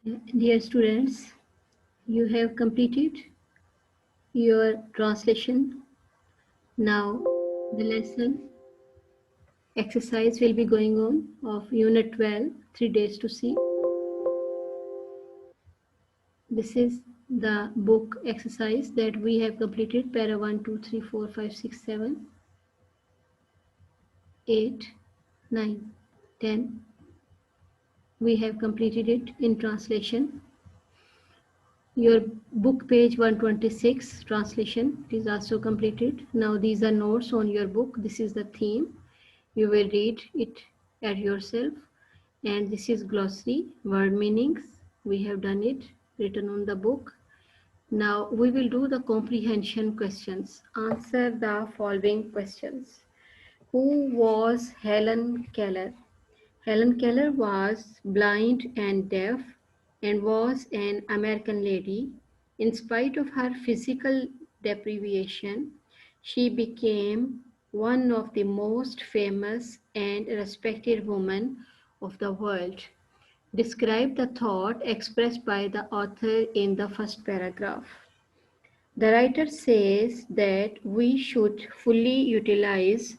Dear students, you have completed your translation. Now the lesson exercise will be going on of Unit 12, 3 Days to See. This is the book exercise that we have completed, para 1, 2, 3, 4, 5, 6, 7, 8, 9, 10. We have completed it in translation. Your book page 126 translation is also completed. Now these are notes on your book. This is the theme. You will read it at yourself. And this is glossary, word meanings. We have done it, written on the book. Now we will do the comprehension questions. Answer the following questions. Who was Helen Keller? Helen Keller was blind and deaf and was an American lady. In spite of her physical deprivation, she became one of the most famous and respected women of the world. Describe the thought expressed by the author in the first paragraph. The writer says that we should fully utilize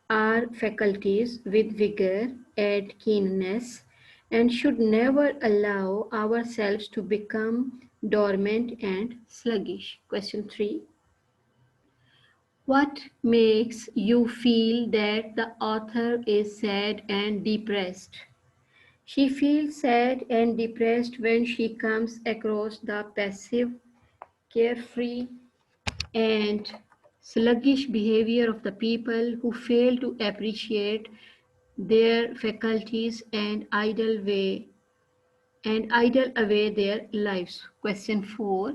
our faculties with vigor and keenness and should never allow ourselves to become dormant and sluggish. Question 3. What makes you feel that the author is sad and depressed? She feels sad and depressed when she comes across the passive, carefree, and sluggish behavior of the people who fail to appreciate their faculties and idle away their lives. Question 4.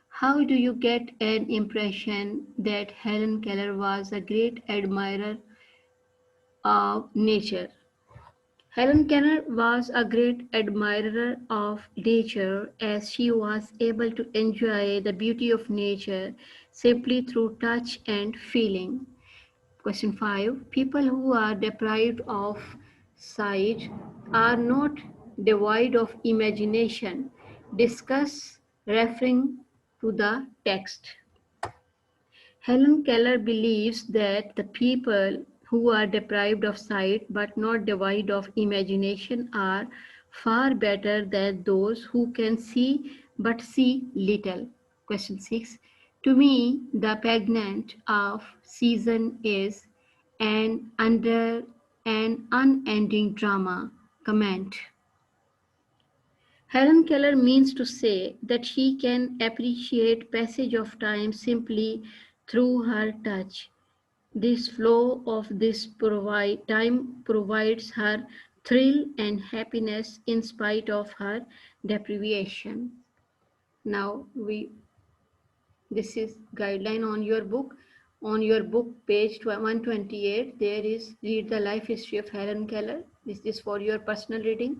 How do you get an impression that Helen Keller was a great admirer of nature? Helen Keller was a great admirer of nature as she was able to enjoy the beauty of nature simply through touch and feeling. Question 5. People who are deprived of sight are not devoid of imagination. Discuss referring to the text. Helen Keller believes that the people who are deprived of sight but not devoid of imagination are far better than those who can see but see little. Question 6. To me, the pregnant of season is an unending drama. Comment. Helen Keller means to say that she can appreciate passage of time simply through her touch. This flow of this time provides her thrill and happiness in spite of her deprivation. Now this is guideline on your book. On your book page 128, there is read the life history of Helen Keller. This is for your personal reading.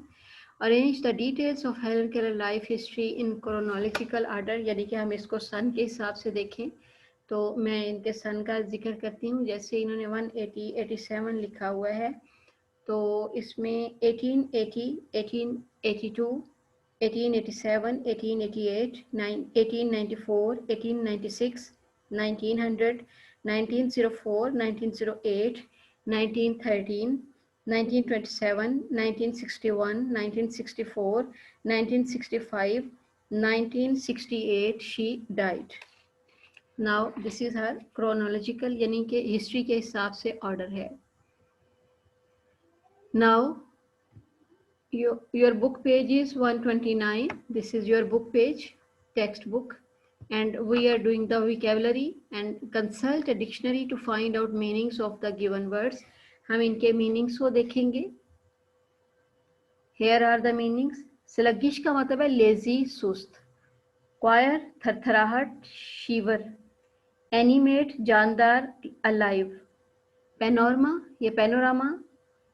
Arrange the details of Helen Keller life history in chronological order, यानी कि हम इसको सन के हिसाब से देखें. तो मैं इनके सन का जिक्र करती हूँ. जैसे इन्होंने 187 लिखा हुआ है, तो इसमें 1880, 1882, 1887, 1888, 1894, 1896, 1900, 1904, 1908, 1913, 1927, 1961, 1964, 1965, 1968 she died. Now this is her chronological यानी कि हिस्ट्री के हिसाब से ऑर्डर है. Now your book page is 129. This is your book page, textbook, and we are doing the vocabulary and consult a dictionary to find out meanings of the given words. हम इनके meanings को देखेंगे. Here are the meanings. Sluggish का मतलब है lazy, सुस्त. Choir, थरथराहट, shiver. Animate, जानदार, alive. Panorama, ये panorama.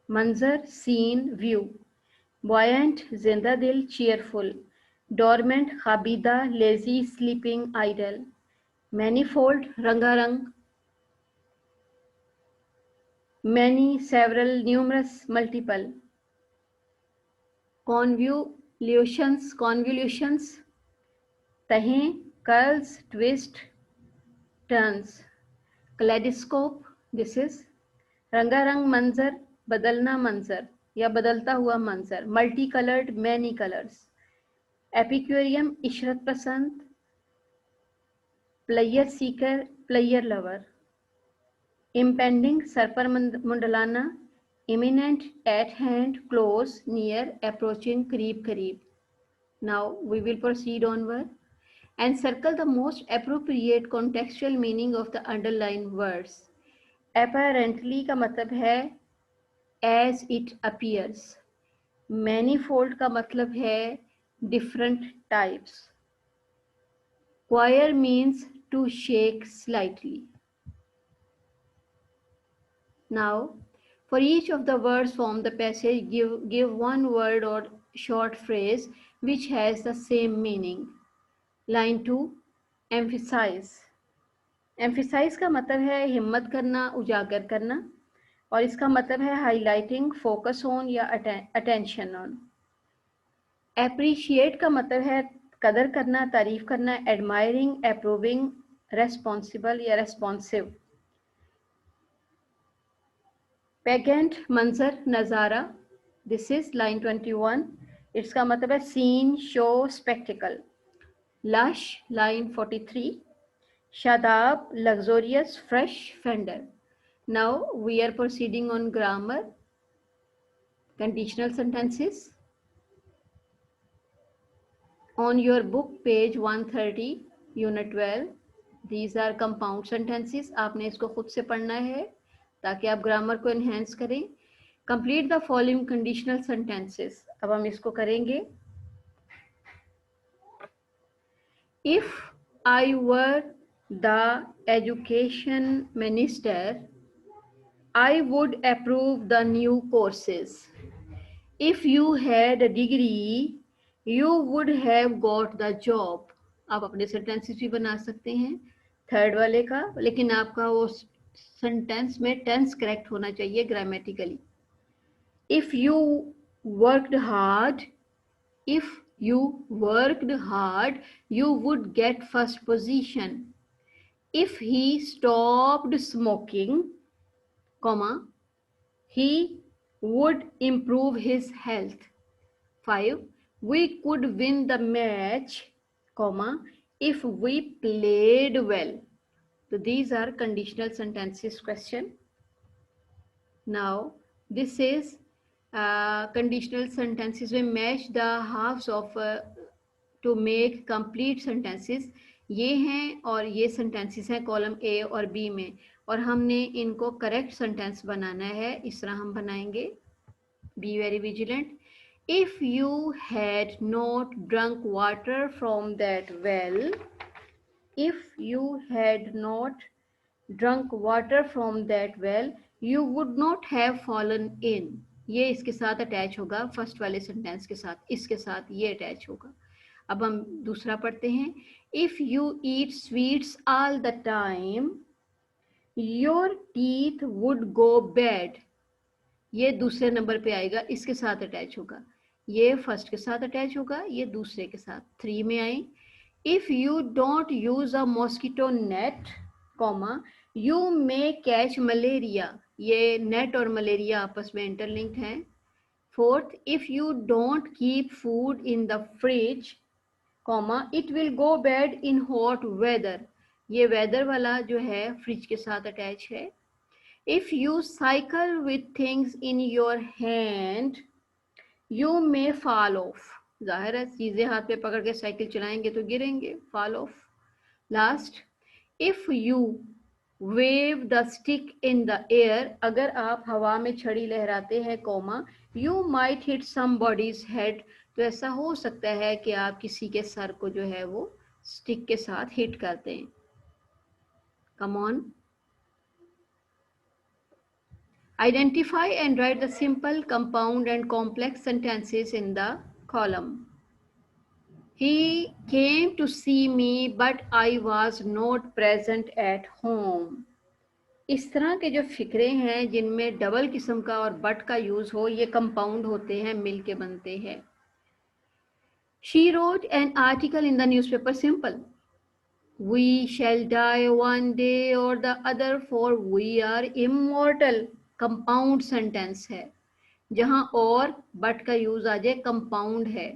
मंजर, scene, view. Buoyant, जिंदा दिल, cheerful. Dormant, खाबीदा, lazy, sleeping, idle. Manifold, रंगारंग. Many, several, numerous, multiple. Conview, ल्यूशंस, कॉन्वोल्यूशंस, तहें, curls, twists, turns, kaleidoscope, this is रंगारंग मंजर, बदलना मंजर या बदलता हुआ मंजर, multi coloured, many colours, epicurean, इशरत पसंद, pleasure seeker, pleasure lover, impending, सर पर मुंडलाना, imminent, at hand, close, near, approaching, करीब करीब. Now we will proceed onward and circle the most appropriate contextual meaning of the underlined words. Apparently का मतलब है as it appears. Manifold का मतलब है different types. Choir means to shake slightly. Now, for each of the words from the passage, give one word or short phrase which has the same meaning. Line 2, emphasize. Emphasize का मतलब है हिम्मत करना, उजागर करना, और इसका मतलब है हाईलाइटिंग, फोकस ऑन या अटेंशन ऑन. Appreciate का मतलब है कदर करना, तारीफ करना, एडमायरिंग, अप्रूविंग, रेस्पॉन्सिबल या रेस्पॉन्सिव. पेगेंट, मंजर, नज़ारा. This is line 21. इसका मतलब है scene, show, spectacle. Lush, line 43. शादाब, luxurious, fresh, fender. Now we are proceeding on grammar. Conditional sentences. On your book page 130 unit 12, these are compound sentences. आपने इसको खुद से पढ़ना है ताकि आप ग्रामर को एनहेंस करें. Complete the following conditional sentences. अब हम इसको करेंगे. If I were the education minister, I would approve the new courses. If you had a degree, you would have got the job. आप अपने सेंटेंसेस भी बना सकते हैं थर्ड वाले का, लेकिन आपका वो सेंटेंस में टेंस करेक्ट होना चाहिए grammatically. If you worked hard, you would get first position. If he stopped smoking, comma, he would improve his health. 5. We could win the match, comma, if we played well. So these are conditional sentences question. Now this is conditional sentences. We match the halves of to make complete sentences. ये हैं और ये sentences हैं column A और B में, और हमने इनको करेक्ट सेंटेंस बनाना है. इस तरह हम बनाएंगे. Be very vigilant. If you had not drunk water from that well, if you had not drunk water from that well, you would not have fallen in. ये इसके साथ अटैच होगा फर्स्ट वाले सेंटेंस के साथ, इसके साथ ये अटैच होगा. अब हम दूसरा पढ़ते हैं. If you eat sweets all the time, your teeth would go bad. ये दूसरे नंबर पे आएगा, इसके साथ अटैच होगा. ये फर्स्ट के साथ अटैच होगा, ये दूसरे के साथ. 3 में आए. If you don't use a mosquito net, comma, you may catch malaria. ये नेट और मलेरिया आपस में इंटरलिंक्ड हैं. 4th, if you don't keep food in the fridge, comma, it will go bad in hot weather. ये weather वाला जो है fridge के साथ अटैच है. If you cycle with things in your hand, you may fall off. जाहिर है चीजें हाथ पे पकड़ के साइकिल चलाएंगे तो गिरेंगे. fall off. Last, if you wave the stick in the air, अगर आप हवा में छड़ी लहराते हैं, comma, you might hit somebody's head. तो ऐसा हो सकता है कि आप किसी के सर को जो है वो स्टिक के साथ हिट करते हैं. Come on. Identify and write the simple, compound and complex sentences in the column. He came to see me, but I was not present at home. इस तरह के जो फिक्रे हैं जिनमें डबल किस्म का और बट का यूज हो, ये कंपाउंड होते हैं, मिल के बनते हैं. She wrote an article in the newspaper. Simple. We shall die one day or the other, for we are immortal. Compound sentence है, जहां और but का यूज आ जाए compound है.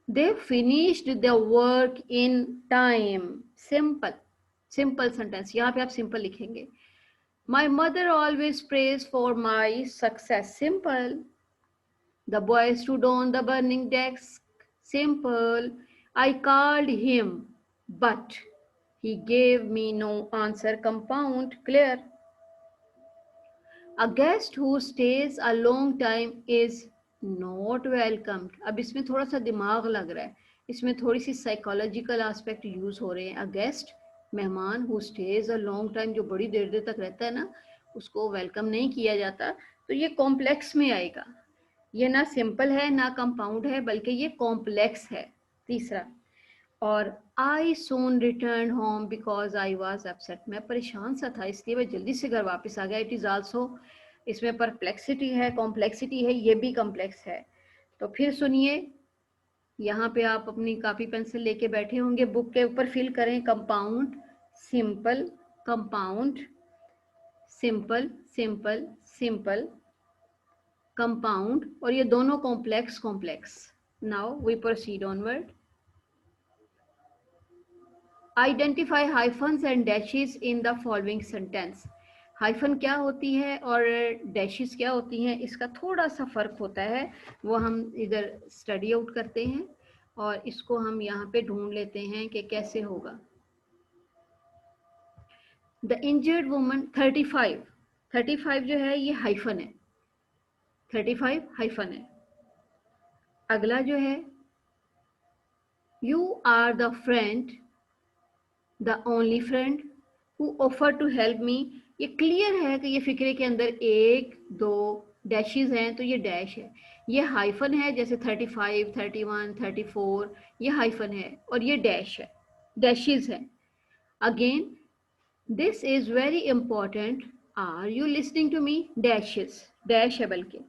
They finished the work in time. Simple. Simple sentence. यहाँ पे आप simple लिखेंगे. My mother always prays for my success. Simple. The boy stood on the burning desk. Simple. I called him, but he gave me no answer. Compound. Clear. A guest who stays a long time is not welcomed. अब इसमें थोड़ा सा दिमाग लग रहा है, इसमें थोड़ी सी साइकोलॉजिकल एस्पेक्ट यूज हो रहे हैं. अ गेस्ट, मेहमान, who stays a long time, जो बड़ी देर देर तक रहता है ना, उसको वेलकम नहीं किया जाता. तो ये कॉम्प्लेक्स में आएगा. ये ना सिंपल है ना कंपाउंड है, बल्कि ये कॉम्प्लेक्स है. तीसरा, और I soon return home because I was upset. मैं परेशान सा था इसलिए मैं जल्दी से घर वापस आ गया. इट इज़ आल्सो, इसमें परप्लेक्सिटी है, कॉम्प्लेक्सिटी है, ये भी कॉम्प्लेक्स है. तो फिर सुनिए, यहाँ पे आप अपनी कापी पेंसिल लेके बैठे होंगे, बुक के ऊपर फिल करें compound, simple, compound, simple, simple, simple, compound, और ये दोनों complex complex. Now we proceed onward. Identify hyphens and dashes in the following sentence. Hyphen क्या होती है और डैशेस क्या होती हैं, इसका थोड़ा सा फर्क होता है. वो हम इधर स्टडी आउट करते हैं और इसको हम यहाँ पे ढूंढ लेते हैं कि कैसे होगा. The injured woman. 35 जो है ये हाइफन है. 35 हाइफन है. अगला जो है, you are the friend, the only friend who offer to help me. ये क्लियर है कि ये फिक्रे के अंदर एक दो डैशेस हैं, तो ये डैश है. ये हाइफन है, जैसे 35, 31, 34, ये हाइफन है और ये डैश है, डैशेस है. Again, this is very important, are you listening to me, dashes, dash है बल्कि.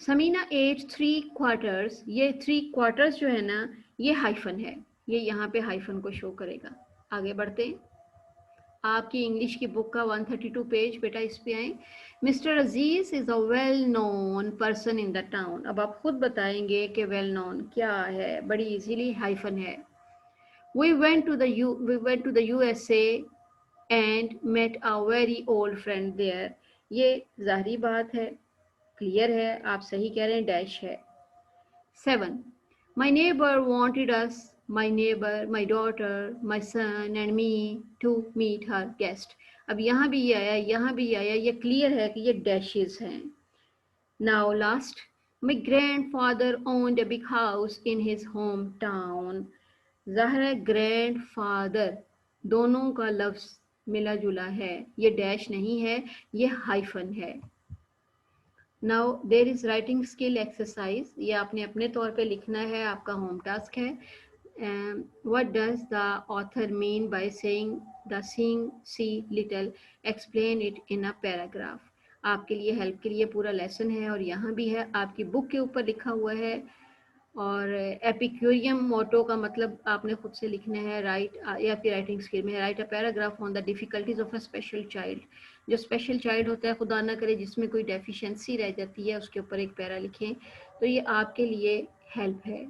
समीना एट 3/4. ये 3/4 जो है ना, ये हाइफन है, ये यहाँ पे हाइफन को शो करेगा. आगे बढ़ते हैं. आपकी इंग्लिश की बुक का 132 पेज, बेटा इस पे आए. Mister Aziz is a well known person in the town. अब आप खुद बताएंगे कि वेल नोन क्या है. बड़ी इजीली हाइफन है. We went to the USA and met a very old friend there. ये जाहिर बात है, क्लियर है, आप सही कह रहे हैं, डैश है. 7. My neighbor wanted us, my neighbor, my daughter, my son and me to meet her guest. अब यहाँ भी ये आया, यहाँ भी ये आया, ये क्लियर है कि ये डैशेस हैं. Now last, my grandfather owned a big house in his hometown. ज़ाहिर है grandfather, दोनों का लफ्ज़ मिला जुला है, ये डैश नहीं है, ये हाइफन है. Now there is writing skill exercise. ये आपने अपने तौर पे लिखना है, आपका होम टास्क है. What does the author mean by saying the seeing see little, explain it in a paragraph. आपके लिए हेल्प के लिए पूरा लेसन है और यहाँ भी है, आपकी बुक के ऊपर लिखा हुआ है. और एपिक्यूरियम मोटो का मतलब आपने खुद से लिखना है. राइट, या फिर राइटिंग स्किल में right a paragraph on the difficulties of a special child. जो स्पेशल चाइल्ड होता है, खुदा ना करे जिसमें कोई डेफिशिएंसी रह जाती है, उसके ऊपर एक पैरा लिखें. तो ये आपके लिए हेल्प है,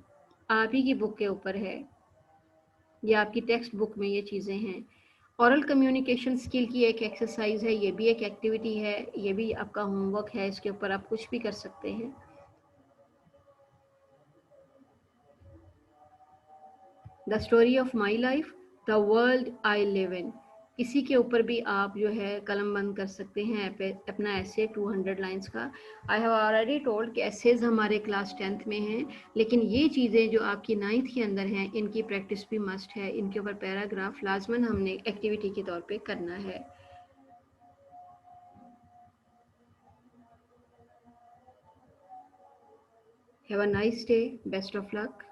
आप ही की बुक के ऊपर है, ये आपकी टेक्स्ट बुक में ये चीज़ें हैं. औरल कम्युनिकेशन स्किल की एक एक्सरसाइज है, ये भी एक एक्टिविटी है, ये भी आपका होमवर्क है, इसके ऊपर आप कुछ भी कर सकते हैं. The story of my life, the world I live in. इसी के ऊपर भी आप जो है कलम बंद कर सकते हैं अपना ऐसे 200 लाइंस का. आई हैव ऑलरेडी टोल्ड कि ऐसेज हमारे क्लास 10th में हैं, लेकिन ये चीज़ें जो आपकी 9th के अंदर हैं, इनकी प्रैक्टिस भी मस्ट है. इनके ऊपर पैराग्राफ लाजमन हमने एक्टिविटी के तौर पे करना है. Have a nice day, best of luck.